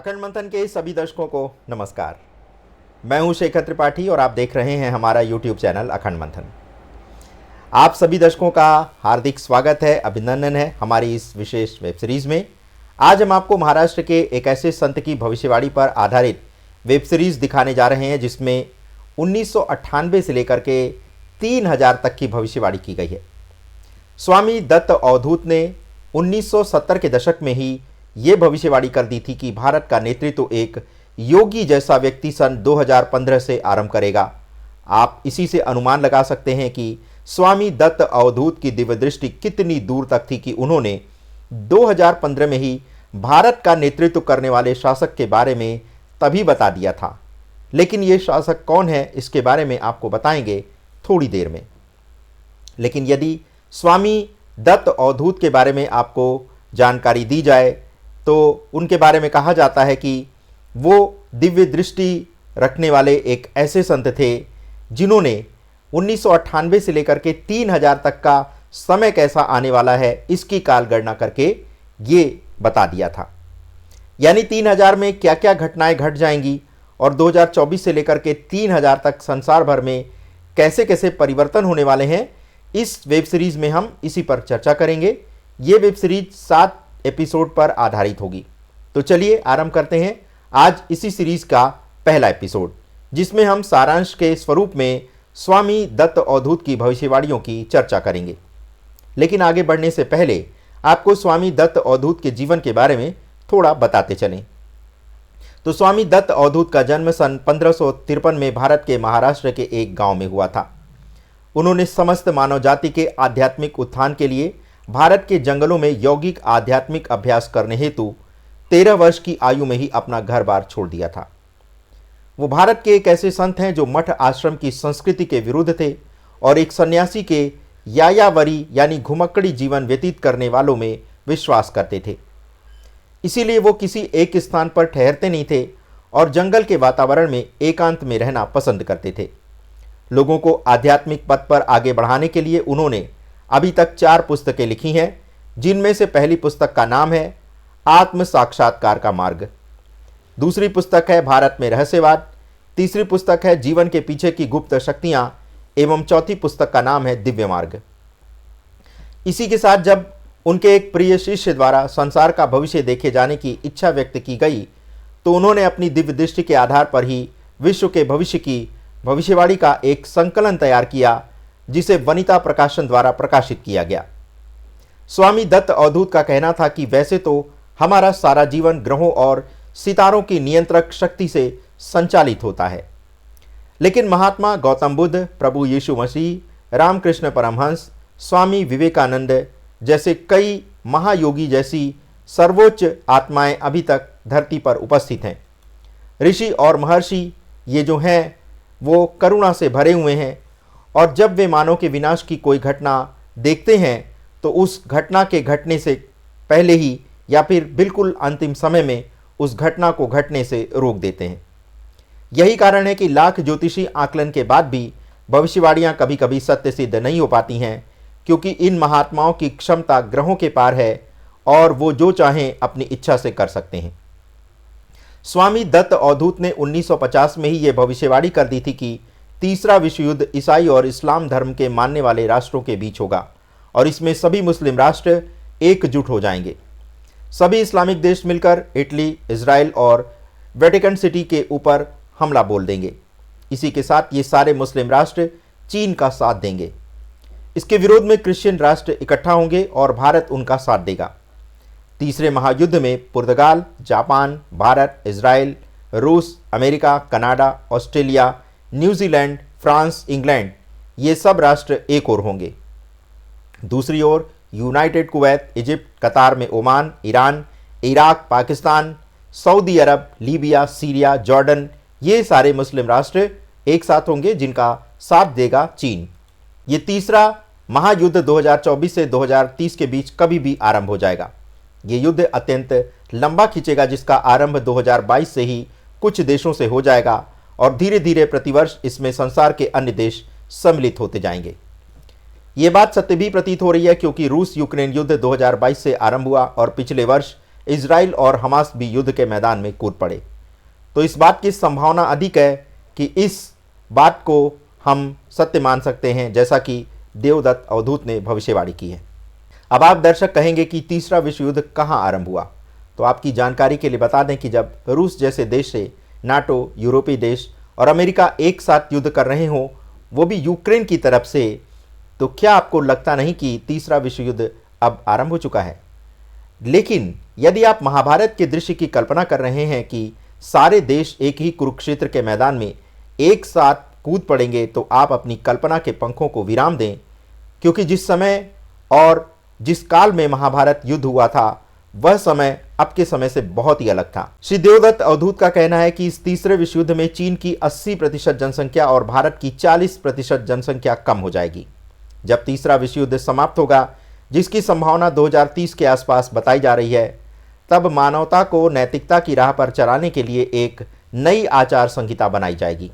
अखंड मंथन के सभी दर्शकों को नमस्कार। मैं हूं शेखर त्रिपाठी और आप देख रहे हैं हमारा यूट्यूब चैनल अखंड मंथन। आप सभी दर्शकों का हार्दिक स्वागत है, अभिनंदन है हमारी इस विशेष वेब सीरीज़ में। आज हम आपको महाराष्ट्र के एक ऐसे संत की भविष्यवाणी पर आधारित वेब सीरीज़ दिखाने जा रहे हैं जिसमें 1998 से लेकर के 3000 तक की भविष्यवाणी की गई है। स्वामी दत्त अवधूत ने 1970 के दशक में ही ये भविष्यवाणी कर दी थी कि भारत का नेतृत्व एक योगी जैसा व्यक्ति सन 2015 से आरंभ करेगा। आप इसी से अनुमान लगा सकते हैं कि स्वामी दत्त अवधूत की दिव्य दृष्टि कितनी दूर तक थी कि उन्होंने 2015 में ही भारत का नेतृत्व करने वाले शासक के बारे में तभी बता दिया था। लेकिन ये शासक कौन है, इसके बारे में आपको बताएंगे थोड़ी देर में। लेकिन यदि स्वामी दत्त अवधूत के बारे में आपको जानकारी दी जाए तो उनके बारे में कहा जाता है कि वो दिव्य दृष्टि रखने वाले एक ऐसे संत थे जिन्होंने 1998 से लेकर के 3000 तक का समय कैसा आने वाला है इसकी काल गणना करके ये बता दिया था। यानी 3000 में क्या क्या घटनाएं घट जाएंगी और 2024 से लेकर के 3000 तक संसार भर में कैसे कैसे परिवर्तन होने वाले हैं, इस वेब सीरीज़ में हम इसी पर चर्चा करेंगे। ये वेब सीरीज 7 एपिसोड पर आधारित होगी। तो चलिए आरंभ करते हैं आज इसी सीरीज का पहला एपिसोड, जिसमें हम सारांश के स्वरूप में स्वामी दत्त अवधूत की भविष्यवाणियों की चर्चा करेंगे। लेकिन आगे बढ़ने से पहले आपको स्वामी दत्त अवधूत के जीवन के बारे में थोड़ा बताते चलें। तो स्वामी दत्त अवधूत का जन्म सन 1553 में भारत के महाराष्ट्र के एक गांव में हुआ था। उन्होंने समस्त मानव जाति के आध्यात्मिक उत्थान के लिए भारत के जंगलों में यौगिक आध्यात्मिक अभ्यास करने हेतु 13 वर्ष की आयु में ही अपना घर बार छोड़ दिया था। वो भारत के एक ऐसे संत हैं जो मठ आश्रम की संस्कृति के विरुद्ध थे और एक सन्यासी के यायावरी यानी घुमक्कड़ी जीवन व्यतीत करने वालों में विश्वास करते थे। इसीलिए वो किसी एक स्थान पर ठहरते नहीं थे और जंगल के वातावरण में एकांत में रहना पसंद करते थे। लोगों को आध्यात्मिक पथ पर आगे बढ़ाने के लिए उन्होंने अभी तक 4 पुस्तकें लिखी हैं, जिनमें से पहली पुस्तक का नाम है आत्म साक्षात्कार का मार्ग, दूसरी पुस्तक है भारत में रहस्यवाद, तीसरी पुस्तक है जीवन के पीछे की गुप्त शक्तियां एवं चौथी पुस्तक का नाम है दिव्य मार्ग। इसी के साथ जब उनके एक प्रिय शिष्य द्वारा संसार का भविष्य देखे जाने की इच्छा व्यक्त की गई तो उन्होंने अपनी दिव्य दृष्टि के आधार पर ही विश्व के भविष्य की भविष्यवाणी का एक संकलन तैयार किया, जिसे वनिता प्रकाशन द्वारा प्रकाशित किया गया। स्वामी दत्त अवधूत का कहना था कि वैसे तो हमारा सारा जीवन ग्रहों और सितारों की नियंत्रक शक्ति से संचालित होता है, लेकिन महात्मा गौतम बुद्ध, प्रभु यीशु मसीह, रामकृष्ण परमहंस, स्वामी विवेकानंद जैसे कई महायोगी जैसी सर्वोच्च आत्माएं अभी तक धरती पर उपस्थित हैं। ऋषि और महर्षि ये जो हैं वो करुणा से भरे हुए हैं और जब वे मानव के विनाश की कोई घटना देखते हैं तो उस घटना के घटने से पहले ही या फिर बिल्कुल अंतिम समय में उस घटना को घटने से रोक देते हैं। यही कारण है कि लाख ज्योतिषी आकलन के बाद भी भविष्यवाणियां कभी कभी सत्य सिद्ध नहीं हो पाती हैं, क्योंकि इन महात्माओं की क्षमता ग्रहों के पार है और वो जो चाहें अपनी इच्छा से कर सकते हैं। स्वामी दत्त अवधूत ने 1950 में ही ये भविष्यवाणी कर दी थी कि तीसरा विश्व युद्ध ईसाई और इस्लाम धर्म के मानने वाले राष्ट्रों के बीच होगा और इसमें सभी मुस्लिम राष्ट्र एकजुट हो जाएंगे। सभी इस्लामिक देश मिलकर इटली, इजराइल और वेटिकन सिटी के ऊपर हमला बोल देंगे। इसी के साथ ये सारे मुस्लिम राष्ट्र चीन का साथ देंगे। इसके विरोध में क्रिश्चियन राष्ट्र इकट्ठा होंगे और भारत उनका साथ देगा। तीसरे महायुद्ध में पुर्तगाल, जापान, भारत, इजराइल, रूस, America, Canada, Australia, New Zealand, France, England ये सब राष्ट्र एक ओर होंगे। दूसरी ओर यूनाइटेड कुवैत, इजिप्ट, कतार में Oman, Iran, Iraq, Pakistan, Saudi Arab, Libya, Syria, Jordan ये सारे मुस्लिम राष्ट्र एक साथ होंगे, जिनका साथ देगा चीन। ये तीसरा महायुद्ध 2024 से 2030 के बीच कभी भी आरंभ हो जाएगा। ये युद्ध अत्यंत लंबा खींचेगा, जिसका आरंभ 2022 से ही कुछ देशों से हो जाएगा और धीरे धीरे प्रतिवर्ष इसमें संसार के अन्य देश सम्मिलित होते जाएंगे। ये बात सत्य भी प्रतीत हो रही है, क्योंकि रूस यूक्रेन युद्ध 2022 से आरंभ हुआ और पिछले वर्ष इजराइल और हमास भी युद्ध के मैदान में कूद पड़े। तो इस बात की संभावना अधिक है कि इस बात को हम सत्य मान सकते हैं, जैसा कि देवदत्त अवधूत ने भविष्यवाणी की है। अब आप दर्शक कहेंगे कि तीसरा विश्व युद्ध कहाँ आरंभ हुआ। तो आपकी जानकारी के लिए बता दें कि जब रूस जैसे देश से नाटो, यूरोपीय देश और अमेरिका एक साथ युद्ध कर रहे हों, वो भी यूक्रेन की तरफ से, तो क्या आपको लगता नहीं कि तीसरा विश्व युद्ध अब आरंभ हो चुका है? लेकिन यदि आप महाभारत के दृश्य की कल्पना कर रहे हैं कि सारे देश एक ही कुरुक्षेत्र के मैदान में एक साथ कूद पड़ेंगे, तो आप अपनी कल्पना के पंखों को विराम दें, क्योंकि जिस समय और जिस काल में महाभारत युद्ध हुआ था, वह समय अब के समय से बहुत ही अलग था। श्री देवदत्त अवधूत का कहना है कि इस तीसरे विश्व युद्ध में चीन की 80% जनसंख्या और भारत की 40% जनसंख्या कम हो जाएगी। जब तीसरा विश्व युद्ध समाप्त होगा, जिसकी संभावना 2030 के आसपास बताई जा रही है, तब मानवता को नैतिकता की राह पर चलाने के लिए एक नई आचार संहिता बनाई जाएगी।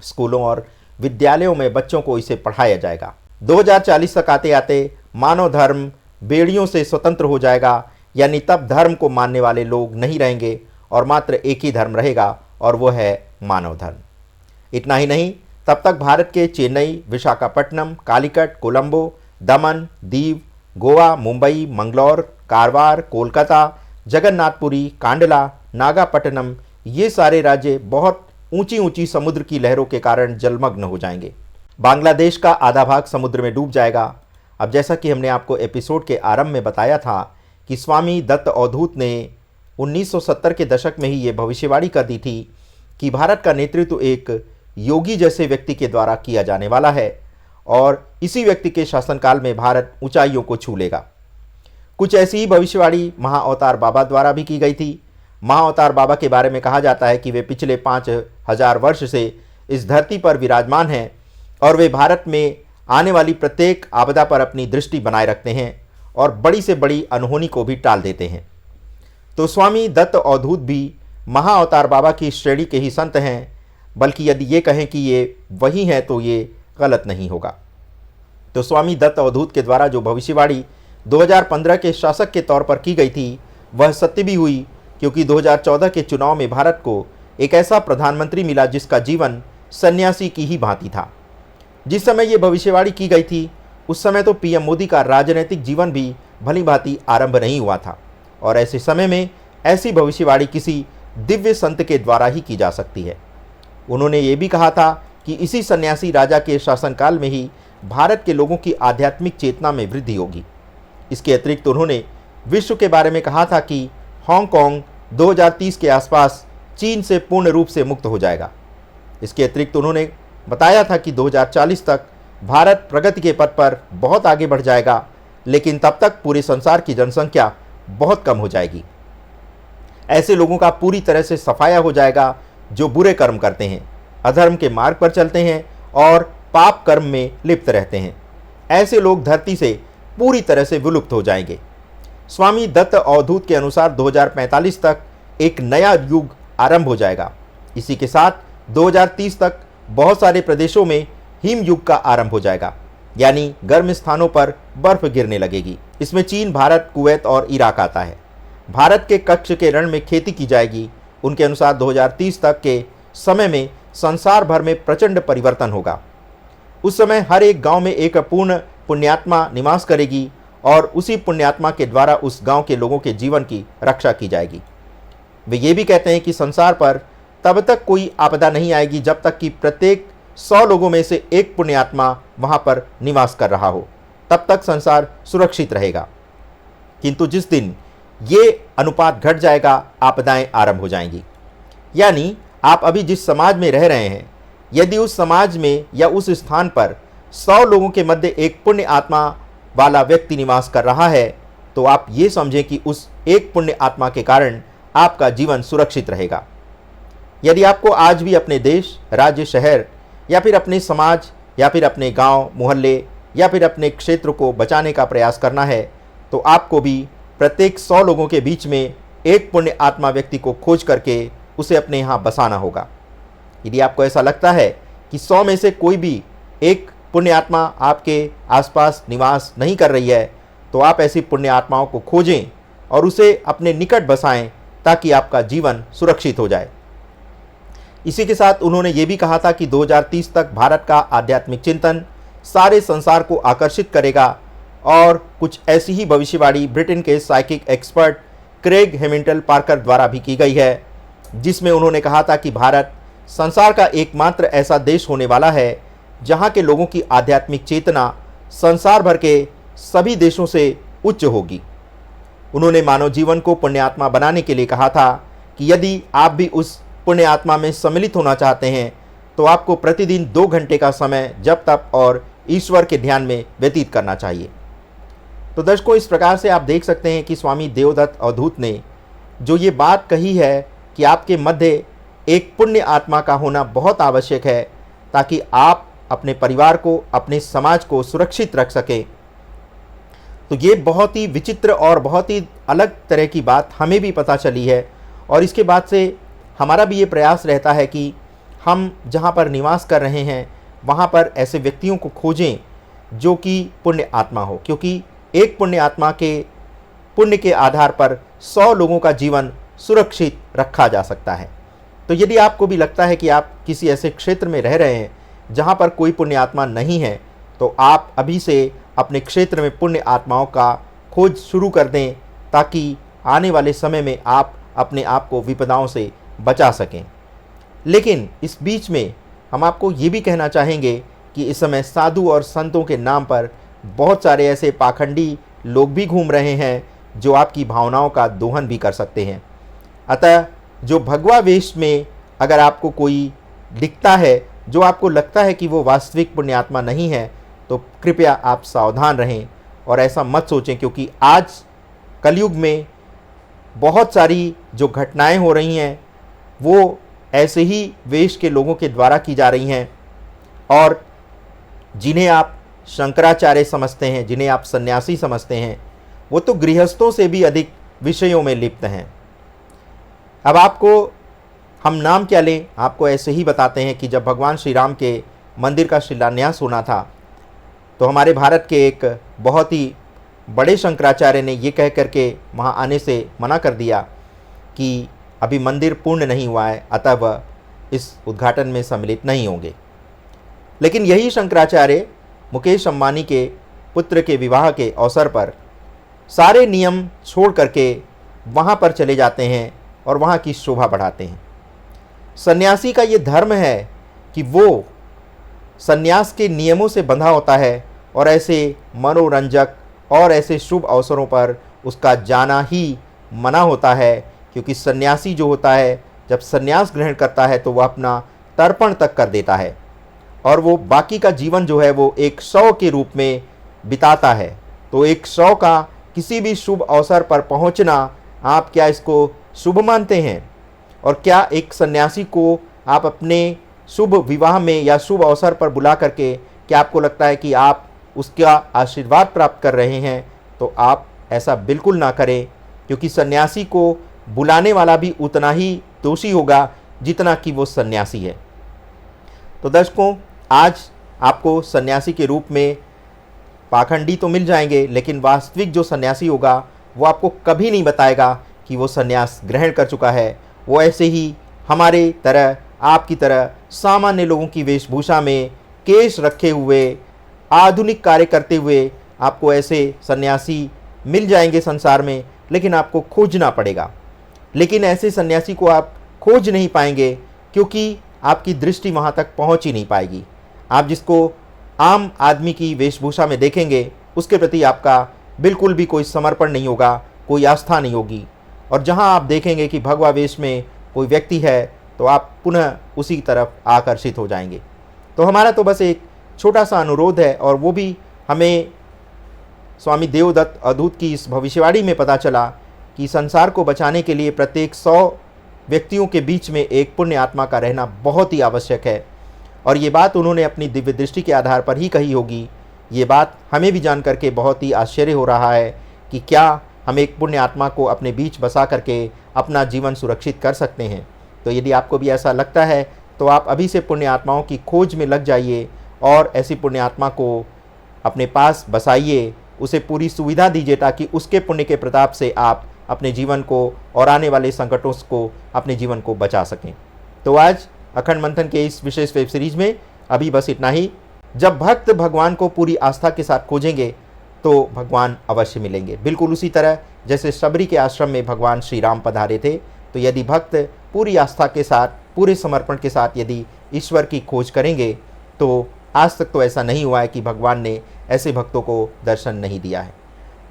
स्कूलों और विद्यालयों में बच्चों को इसे पढ़ाया जाएगा। 2040 तक आते आते मानव धर्म बेड़ियों से स्वतंत्र हो जाएगा, यानी तब धर्म को मानने वाले लोग नहीं रहेंगे और मात्र एक ही धर्म रहेगा, और वो है मानव धर्म। इतना ही नहीं, तब तक भारत के चेन्नई, विशाखापट्टनम, कालीकट, कोलंबो, दमन, दीव, गोवा, मुंबई, मंगलौर, कारवार, कोलकाता, जगन्नाथपुरी, कांडला, नागापट्टनम, ये सारे राज्य बहुत ऊंची ऊंची समुद्र की लहरों के कारण जलमग्न हो जाएंगे। बांग्लादेश का आधा भाग समुद्र में डूब जाएगा। अब जैसा कि हमने आपको एपिसोड के आरंभ में बताया था कि स्वामी दत्त अवधूत ने 1970 के दशक में ही ये भविष्यवाणी कर दी थी कि भारत का नेतृत्व एक योगी जैसे व्यक्ति के द्वारा किया जाने वाला है और इसी व्यक्ति के शासनकाल में भारत ऊंचाइयों को छू लेगा। कुछ ऐसी ही भविष्यवाणी महाअवतार बाबा द्वारा भी की गई थी। महाअवतार बाबा के बारे में कहा जाता है कि वे पिछले 5000 वर्ष से इस धरती पर विराजमान हैं और वे भारत में आने वाली प्रत्येक आपदा पर अपनी दृष्टि बनाए रखते हैं और बड़ी से बड़ी अनहोनी को भी टाल देते हैं। तो स्वामी दत्त अवधूत भी महाअवतार बाबा की श्रेणी के ही संत हैं, बल्कि यदि ये कहें कि ये वही हैं तो ये गलत नहीं होगा। तो स्वामी दत्त अवधूत के द्वारा जो भविष्यवाणी 2015 के शासक के तौर पर की गई थी, वह सत्य भी हुई, क्योंकि 2014 के चुनाव में भारत को एक ऐसा प्रधानमंत्री मिला जिसका जीवन सन्यासी की ही भांति था। जिस समय ये भविष्यवाणी की गई थी, उस समय तो पीएम मोदी का राजनीतिक जीवन भी भली भांति आरंभ नहीं हुआ था, और ऐसे समय में ऐसी भविष्यवाणी किसी दिव्य संत के द्वारा ही की जा सकती है। उन्होंने ये भी कहा था कि इसी सन्यासी राजा के शासनकाल में ही भारत के लोगों की आध्यात्मिक चेतना में वृद्धि होगी। इसके अतिरिक्त उन्होंने विश्व के बारे में कहा था कि हांगकांग 2030 के आसपास चीन से पूर्ण रूप से मुक्त हो जाएगा। इसके अतिरिक्त उन्होंने बताया था कि 2040 तक भारत प्रगति के पथ पर बहुत आगे बढ़ जाएगा, लेकिन तब तक पूरे संसार की जनसंख्या बहुत कम हो जाएगी। ऐसे लोगों का पूरी तरह से सफाया हो जाएगा जो बुरे कर्म करते हैं, अधर्म के मार्ग पर चलते हैं और पाप कर्म में लिप्त रहते हैं। ऐसे लोग धरती से पूरी तरह से विलुप्त हो जाएंगे। स्वामी दत्त अवधूत के अनुसार 2045 तक एक नया युग आरंभ हो जाएगा। इसी के साथ 2030 तक बहुत सारे प्रदेशों में हिम युग का आरंभ हो जाएगा, यानी गर्म स्थानों पर बर्फ गिरने लगेगी। इसमें चीन, भारत, कुवैत और इराक आता है। भारत के कच्छ के रण में खेती की जाएगी। उनके अनुसार 2030 तक के समय में संसार भर में प्रचंड परिवर्तन होगा। उस समय हर एक गांव में एक पूर्ण पुण्यात्मा निवास करेगी और उसी पुण्यात्मा के द्वारा उस गांव के लोगों के जीवन की रक्षा की जाएगी। वे ये भी कहते हैं कि संसार पर तब तक कोई आपदा नहीं आएगी जब तक कि प्रत्येक 100 लोगों में से एक पुण्यात्मा वहां पर निवास कर रहा हो, तब तक संसार सुरक्षित रहेगा। किंतु जिस दिन ये अनुपात घट जाएगा, आपदाएं आरंभ हो जाएंगी। यानी आप अभी जिस समाज में रह रहे हैं, यदि उस समाज में या उस स्थान पर 100 लोगों के मध्य एक पुण्य आत्मा वाला व्यक्ति निवास कर रहा है, तो आप ये समझें कि उस एक पुण्य आत्मा के कारण आपका जीवन सुरक्षित रहेगा। यदि आपको आज भी अपने देश, राज्य, शहर या फिर अपने समाज या फिर अपने गांव, मोहल्ले या फिर अपने क्षेत्र को बचाने का प्रयास करना है, तो आपको भी प्रत्येक 100 लोगों के बीच में एक पुण्य आत्मा व्यक्ति को खोज करके उसे अपने यहाँ बसाना होगा। यदि आपको ऐसा लगता है कि 100 में से कोई भी एक पुण्य आत्मा आपके आसपास निवास नहीं कर रही है, तो आप ऐसी पुण्य आत्माओं को खोजें और उसे अपने निकट बसाएं ताकि आपका जीवन सुरक्षित हो जाए। इसी के साथ उन्होंने ये भी कहा था कि 2030 तक भारत का आध्यात्मिक चिंतन सारे संसार को आकर्षित करेगा और कुछ ऐसी ही भविष्यवाणी ब्रिटेन के psychic expert Craig Hamilton Parker द्वारा भी की गई है, जिसमें उन्होंने कहा था कि भारत संसार का एकमात्र ऐसा देश होने वाला है जहां के लोगों की आध्यात्मिक चेतना संसार भर के सभी देशों से उच्च होगी। उन्होंने मानव जीवन को पुण्यात्मा बनाने के लिए कहा था कि यदि आप भी उस पुण्य आत्मा में सम्मिलित होना चाहते हैं तो आपको प्रतिदिन 2 घंटे का समय जप तप और ईश्वर के ध्यान में व्यतीत करना चाहिए। तो दर्शकों, इस प्रकार से आप देख सकते हैं कि स्वामी देवदत्त अवधूत ने जो ये बात कही है कि आपके मध्य एक पुण्य आत्मा का होना बहुत आवश्यक है ताकि आप अपने परिवार को, अपने समाज को सुरक्षित रख सकें। तो ये बहुत ही विचित्र और बहुत ही अलग तरह की बात हमें भी पता चली है और इसके बाद से हमारा भी ये प्रयास रहता है कि हम जहाँ पर निवास कर रहे हैं वहाँ पर ऐसे व्यक्तियों को खोजें जो कि पुण्य आत्मा हो, क्योंकि एक पुण्य आत्मा के पुण्य के आधार पर 100 लोगों का जीवन सुरक्षित रखा जा सकता है। तो यदि आपको भी लगता है कि आप किसी ऐसे क्षेत्र में रह रहे हैं जहाँ पर कोई पुण्य आत्मा नहीं है, तो आप अभी से अपने क्षेत्र में पुण्य आत्माओं का खोज शुरू कर दें ताकि आने वाले समय में आप अपने आप को विपदाओं से बचा सकें। लेकिन इस बीच में हम आपको ये भी कहना चाहेंगे कि इस समय साधु और संतों के नाम पर बहुत सारे ऐसे पाखंडी लोग भी घूम रहे हैं जो आपकी भावनाओं का दोहन भी कर सकते हैं। अतः जो भगवा वेश में अगर आपको कोई दिखता है जो आपको लगता है कि वो वास्तविक पुण्यात्मा नहीं है, तो कृपया आप सावधान रहें और ऐसा मत सोचें, क्योंकि आज कलयुग में बहुत सारी जो घटनाएं हो रही हैं वो ऐसे ही वेश के लोगों के द्वारा की जा रही हैं और जिन्हें आप शंकराचार्य समझते हैं, जिन्हें आप सन्यासी समझते हैं, वो तो गृहस्थों से भी अधिक विषयों में लिप्त हैं। अब आपको हम नाम क्या लें, आपको ऐसे ही बताते हैं कि जब भगवान श्री राम के मंदिर का शिलान्यास होना था तो हमारे भारत के एक बहुत ही बड़े शंकराचार्य ने ये कह करके वहाँ आने से मना कर दिया कि अभी मंदिर पूर्ण नहीं हुआ है, अतः वह इस उद्घाटन में सम्मिलित नहीं होंगे। लेकिन यही शंकराचार्य मुकेश अंबानी के पुत्र के विवाह के अवसर पर सारे नियम छोड़ करके वहाँ पर चले जाते हैं और वहाँ की शोभा बढ़ाते हैं। सन्यासी का ये धर्म है कि वो सन्यास के नियमों से बंधा होता है और ऐसे मनोरंजक और ऐसे शुभ अवसरों पर उसका जाना ही मना होता है, क्योंकि सन्यासी जो होता है जब सन्यास ग्रहण करता है तो वह अपना तर्पण तक कर देता है और वो बाकी का जीवन जो है वो एक शव के रूप में बिताता है। तो एक शव का किसी भी शुभ अवसर पर पहुंचना, आप क्या इसको शुभ मानते हैं? और क्या एक सन्यासी को आप अपने शुभ विवाह में या शुभ अवसर पर बुला करके क्या आपको लगता है कि आप उसका आशीर्वाद प्राप्त कर रहे हैं? तो आप ऐसा बिल्कुल ना करें, क्योंकि सन्यासी को बुलाने वाला भी उतना ही दोषी होगा जितना कि वो सन्यासी है। तो दर्शकों, आज आपको सन्यासी के रूप में पाखंडी तो मिल जाएंगे, लेकिन वास्तविक जो सन्यासी होगा वो आपको कभी नहीं बताएगा कि वो सन्यास ग्रहण कर चुका है। वो ऐसे ही हमारे तरह, आपकी तरह सामान्य लोगों की वेशभूषा में केश रखे हुए, आधुनिक कार्य करते हुए आपको ऐसे सन्यासी मिल जाएंगे संसार में, लेकिन आपको खोजना पड़ेगा। लेकिन ऐसे सन्यासी को आप खोज नहीं पाएंगे क्योंकि आपकी दृष्टि वहाँ तक पहुँच ही नहीं पाएगी। आप जिसको आम आदमी की वेशभूषा में देखेंगे उसके प्रति आपका बिल्कुल भी कोई समर्पण नहीं होगा, कोई आस्था नहीं होगी। और जहाँ आप देखेंगे कि भगवा वेश में कोई व्यक्ति है तो आप पुनः उसी तरफ आकर्षित हो जाएंगे। तो हमारा तो बस एक छोटा सा अनुरोध है, और वो भी हमें स्वामी देवदत्त अवधूत की इस भविष्यवाणी में पता चला कि संसार को बचाने के लिए प्रत्येक 100 व्यक्तियों के बीच में एक पुण्य आत्मा का रहना बहुत ही आवश्यक है। और ये बात उन्होंने अपनी दिव्य दृष्टि के आधार पर ही कही होगी। ये बात हमें भी जान करके बहुत ही आश्चर्य हो रहा है कि क्या हम एक पुण्य आत्मा को अपने बीच बसा करके अपना जीवन सुरक्षित कर सकते हैं। तो यदि आपको भी ऐसा लगता है तो आप अभी से पुण्य आत्माओं की खोज में लग जाइए और ऐसी पुण्य आत्मा को अपने पास बसाइए, उसे पूरी सुविधा दीजिए ताकि उसके पुण्य के प्रताप से आप अपने जीवन को और आने वाले संकटों को अपने जीवन को बचा सकें। तो आज अखंड मंथन के इस विशेष वेब सीरीज में अभी बस इतना ही। जब भक्त भगवान को पूरी आस्था के साथ खोजेंगे तो भगवान अवश्य मिलेंगे। बिल्कुल उसी तरह जैसे शबरी के आश्रम में भगवान श्री राम पधारे थे, तो यदि भक्त पूरी आस्था के साथ, पूरे समर्पण के साथ यदि ईश्वर की खोज करेंगे तो आज तक तो ऐसा नहीं हुआ है कि भगवान ने ऐसे भक्तों को दर्शन नहीं दिया है।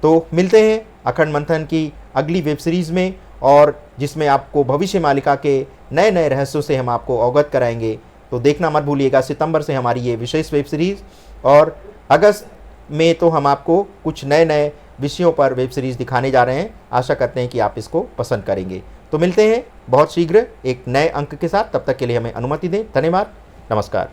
तो मिलते हैं अखंड मंथन की अगली वेब सीरीज़ में, और जिसमें आपको भविष्य मालिका के नए नए रहस्यों से हम आपको अवगत कराएंगे। तो देखना मत भूलिएगा, सितंबर से हमारी ये विशेष वेब सीरीज़, और अगस्त में तो हम आपको कुछ नए नए विषयों पर वेब सीरीज़ दिखाने जा रहे हैं। आशा करते हैं कि आप इसको पसंद करेंगे। तो मिलते हैं बहुत शीघ्र एक नए अंक के साथ। तब तक के लिए हमें अनुमति दें। धन्यवाद। नमस्कार।